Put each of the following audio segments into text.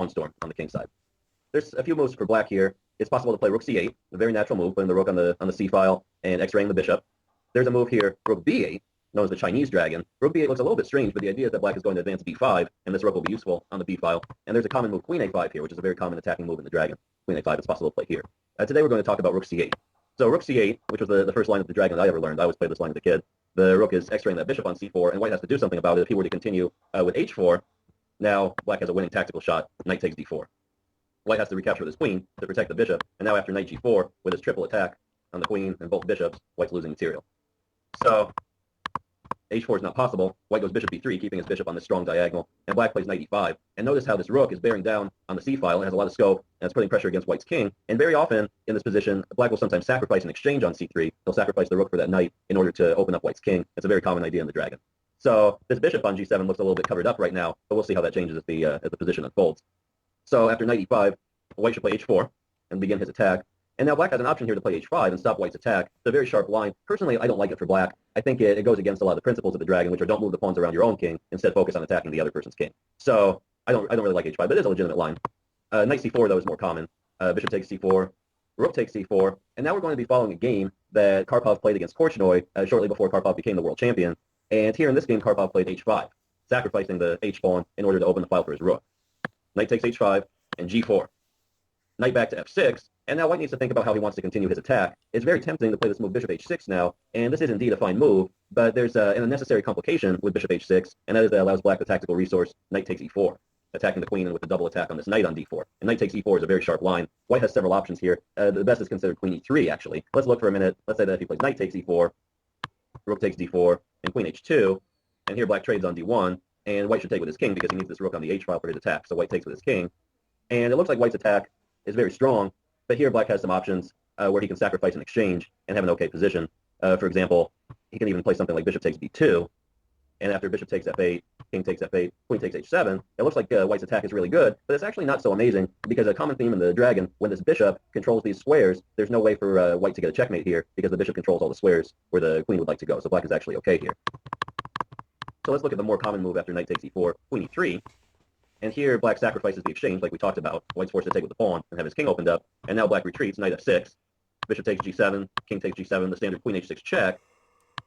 pawn storm on the king side. There's a few moves for black here. It's possible to play rook c8, a very natural move, putting the rook on the c file and x-raying the bishop. There's a move here, rook b8, known as the Chinese dragon. Rook b8 looks a little bit strange, but the idea is that black is going to advance b5, and this rook will be useful on the b file. And there's a common move, queen a5 here, which is a very common attacking move in the dragon. Queen a5 is possible to play here. Today we're going to talk about rook c8. So rook c8, which was the first line of the dragon that I ever learned. I always played this line as a kid. The rook is x-raying that bishop on c4, and white has to do something about it. If he were to continue with h4, now black has a winning tactical shot, knight takes d4. White has to recapture with his queen to protect the bishop, and now after knight g4, with his triple attack on the queen and both bishops, white's losing material. So h4 is not possible. White goes bishop b3, keeping his bishop on this strong diagonal, and black plays knight e5. And notice how this rook is bearing down on the c file. It has a lot of scope, and it's putting pressure against white's king. And very often in this position, black will sometimes sacrifice an exchange on c3. He'll sacrifice the rook for that knight in order to open up white's king. It's a very common idea in the dragon. So this bishop on g7 looks a little bit covered up right now, but we'll see how that changes as the position unfolds. So after knight e5, white should play h4 and begin his attack. And now black has an option here to play h5 and stop white's attack. It's a very sharp line. Personally, I don't like it for black. I think it goes against a lot of the principles of the dragon, which are don't move the pawns around your own king. Instead, focus on attacking the other person's king. So I don't really like h5, but it is a legitimate line. Knight c4, though, is more common. Bishop takes c4, rook takes c4, and now we're going to be following a game that Karpov played against Korchnoi shortly before Karpov became the world champion. And here in this game, Karpov played h5, sacrificing the h-pawn in order to open the file for his rook. Knight takes h5 and g4. Knight back to f6, and now white needs to think about how he wants to continue his attack. It's very tempting to play this move bishop h6 now, and this is indeed a fine move, but there's an unnecessary complication with bishop h6, and that is that allows black the tactical resource knight takes e4, attacking the queen and with a double attack on this knight on d4. And knight takes e4 is a very sharp line. White has several options here. The best is considered queen e3, actually. Let's look for a minute. Let's say that if he plays knight takes e4, rook takes d4, and queen h2, and here black trades on d1, and white should take with his king because he needs this rook on the h file for his attack, so white takes with his king. And it looks like white's attack is very strong, but here black has some options where he can sacrifice an exchange and have an okay position. For example, he can even play something like bishop takes b2, and after bishop takes f8, king takes f8, queen takes h7. It looks like white's attack is really good, but it's actually not so amazing because a common theme in the dragon, when this bishop controls these squares, there's no way for white to get a checkmate here because the bishop controls all the squares where the queen would like to go, so black is actually okay here. So let's look at the more common move after knight takes e4, queen e3. And here, black sacrifices the exchange, like we talked about. White's forced to take with the pawn and have his king opened up. And now black retreats, knight f6. Bishop takes g7, king takes g7, the standard queen h6 check.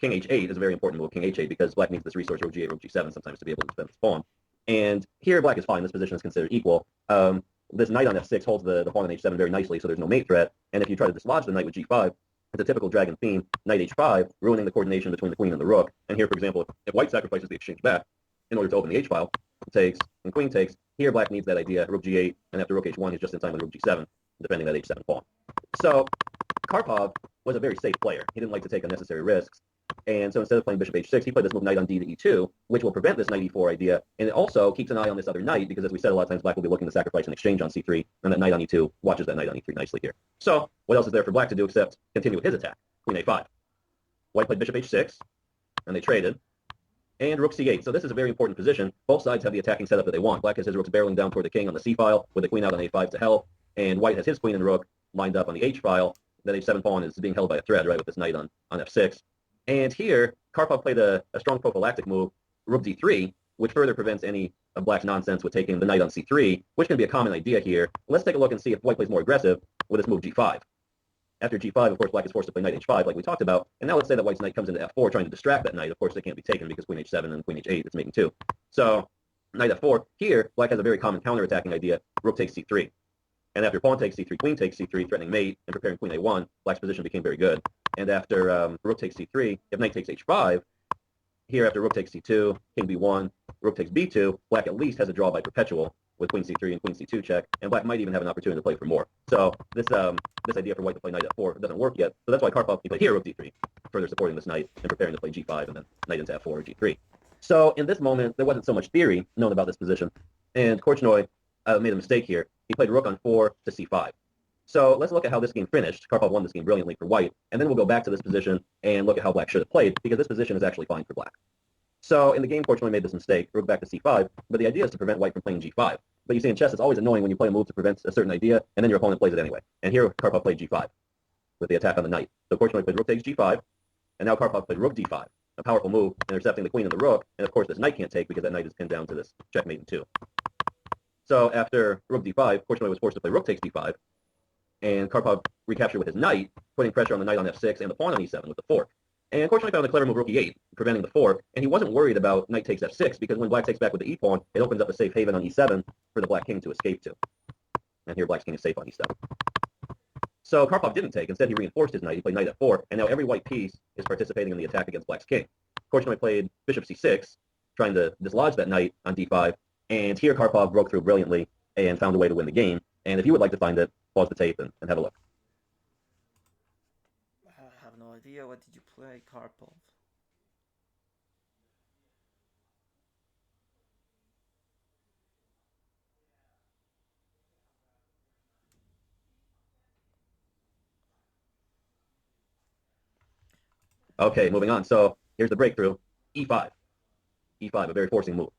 King h8 is a very important move, king h8, because black needs this resource, rook g8, rook g7, sometimes to be able to defend this pawn. And here, black is fine. This position is considered equal. This knight on f6 holds the pawn on h7 very nicely, so there's no mate threat. And if you try to dislodge the knight with g5, it's a typical dragon theme, knight h5, ruining the coordination between the queen and the rook. And here, for example, if white sacrifices the exchange back in order to open the h file, takes, and queen takes. Here, black needs that idea, rook g8, and after rook h1, he's just in time with rook g7, defending that h7 pawn. So, Karpov was a very safe player. He didn't like to take unnecessary risks. And so instead of playing bishop h6, he played this move knight on d to e2, which will prevent this knight e4 idea. And it also keeps an eye on this other knight, because as we said, a lot of times black will be looking to sacrifice an exchange on c3, and that knight on e2 watches that knight on e3 nicely here. So, what else is there for black to do except continue with his attack? Queen a5. White played bishop h6, and they traded. And rook c8. So this is a very important position. Both sides have the attacking setup that they want. Black has his rooks barreling down toward the king on the c file, with the queen out on a5 to help. And white has his queen and rook lined up on the h file. That h7 pawn is being held by a thread, right, with this knight on f6. And here, Karpov played a strong prophylactic move, rook d3, which further prevents any of black's nonsense with taking the knight on c3, which can be a common idea here. Let's take a look and see if white plays more aggressive with this move g5. After g5, of course, black is forced to play knight h5, like we talked about. And now let's say that white's knight comes into f4, trying to distract that knight. Of course, they can't be taken because queen h7 and queen h8 is making two. So knight f4. Here, black has a very common counterattacking idea, rook takes c3. And after pawn takes c3, queen takes c3, threatening mate, and preparing queen a1, black's position became very good. And after rook takes c3, if knight takes h5, here after rook takes c2, king b1, rook takes b2, black at least has a draw by perpetual with queen c3 and queen c2 check, and black might even have an opportunity to play for more. So this idea for white to play knight f4 doesn't work yet. So that's why Karpov played here rook d3, further supporting this knight and preparing to play g5 and then knight into f4 or g3. So in this moment, there wasn't so much theory known about this position, and Korchnoi made a mistake here. He played rook on 4 to c5. So let's look at how this game finished. Karpov won this game brilliantly for white, and then we'll go back to this position and look at how black should have played, because this position is actually fine for black. So in the game, Korchnoi made this mistake, rook back to c5, but the idea is to prevent white from playing g5. But you see, in chess, it's always annoying when you play a move to prevent a certain idea, and then your opponent plays it anyway. And here, Karpov played g5 with the attack on the knight. So Korchnoi played rook takes g5, and now Karpov played rook d5, a powerful move, intercepting the queen and the rook, and of course this knight can't take because that knight is pinned down to this checkmate in 2. So after rook d5, Korchnoi was forced to play rook takes d5, and Karpov recaptured with his knight, putting pressure on the knight on f6 and the pawn on e7 with the fork. And Korchnoi found a clever move rook e8, preventing the fork, and he wasn't worried about knight takes f6 because when black takes back with the e-pawn, it opens up a safe haven on e7 for the black king to escape to. And here black's king is safe on e7. So Karpov didn't take. Instead, he reinforced his knight. He played knight f4, and now every white piece is participating in the attack against black's king. Korchnoi played bishop c6, trying to dislodge that knight on d5, and here Karpov broke through brilliantly and found a way to win the game. And if you would like to find it, pause the tape and have a look. I have no idea. What did you play, Karpov? Okay, moving on. So here's the breakthrough. e5. e5, a very forcing move.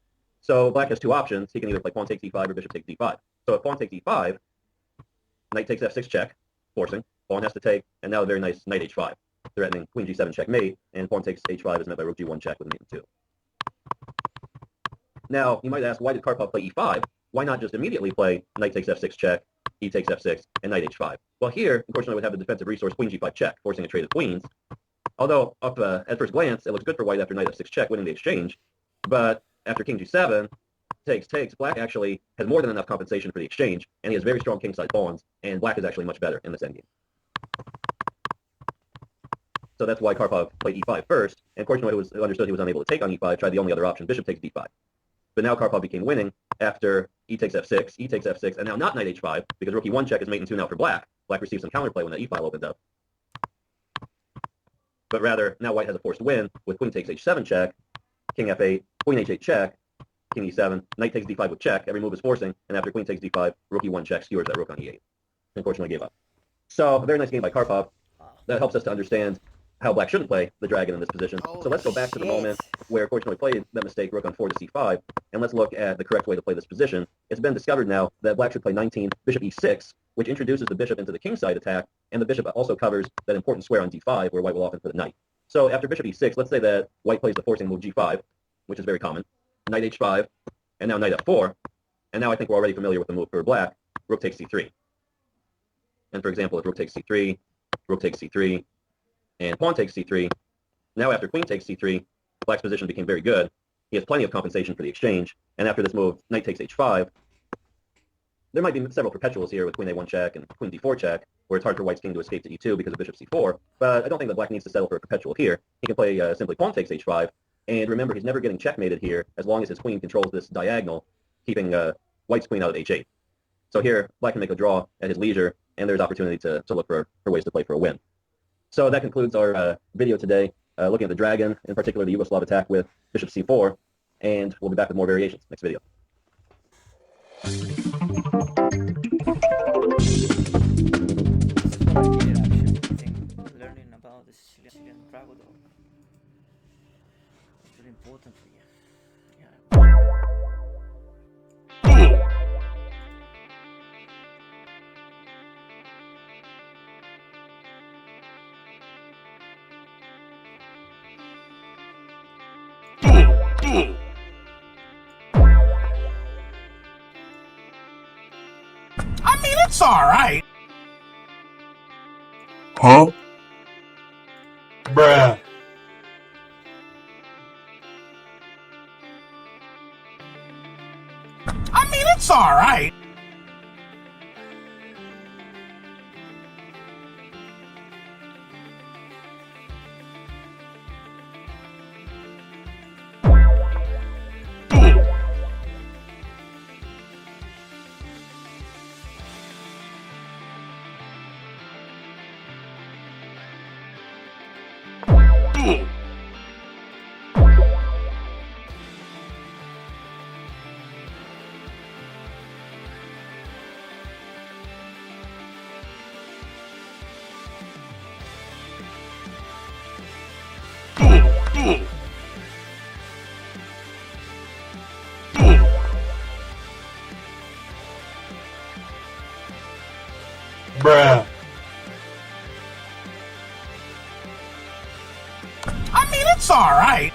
So black has two options. He can either play pawn takes e5 or bishop takes d5. So if pawn takes e5, knight takes f6 check, forcing. Pawn has to take, and now a very nice knight h5, threatening queen g7 checkmate, and pawn takes h5 is met by rook g1 check with mate 2. Now, you might ask, why did Karpov play e5? Why not just immediately play knight takes f6 check, e takes f6, and knight h5? Well, here, unfortunately, would have the defensive resource queen g5 check, forcing a trade of queens. Although, at first glance, it looks good for white after knight f6 check, winning the exchange. But after king g7, takes, black actually has more than enough compensation for the exchange, and he has very strong kingside pawns, and black is actually much better in this endgame. So that's why Karpov played e5 first, and Korchnoi understood he was unable to take on e5, tried the only other option, bishop takes d5. But now Karpov became winning after e takes f6, and now not knight h5, because rook e1 check is mate in 2 now for black. Black received some counterplay when that e-file opened up. But rather, now white has a forced win with queen takes h7 check, king f8, queen h8 check, king e7, knight takes d5 with check. Every move is forcing, and after queen takes d5, rook e1 check skewers that rook on e8. Unfortunately, gave up. So a very nice game by Karpov. That helps us to understand how black shouldn't play the dragon in this position. So let's go back to the moment where Korchnoi played that mistake, rook on 4 to c5, and let's look at the correct way to play this position. It's been discovered now that black should play 19, bishop e6, which introduces the bishop into the kingside attack, and the bishop also covers that important square on d5 where white will often put a knight. So after bishop e6, let's say that white plays the forcing move g5, which is very common, knight h5, and now knight f4, and now I think we're already familiar with the move for black, rook takes c3. And for example, if rook takes c3, and pawn takes c3, now after queen takes c3, black's position became very good. He has plenty of compensation for the exchange, and after this move, knight takes h5, there might be several perpetuals here with queen a1 check and queen d4 check, where it's hard for white's king to escape to e2 because of bishop c4, but I don't think that black needs to settle for a perpetual here. He can play simply pawn takes h5, and remember, he's never getting checkmated here as long as his queen controls this diagonal, keeping white's queen out of h8. So here, black can make a draw at his leisure, and there's opportunity to look for ways to play for a win. So that concludes our video today, looking at the dragon, in particular the Yugoslav attack with bishop c4, and we'll be back with more variations next video. Learning about the Sicilian Dragon. It's very important for you. I mean, it's alright. Huh? Bruh. I mean, it's alright. Bruh. I mean, it's alright.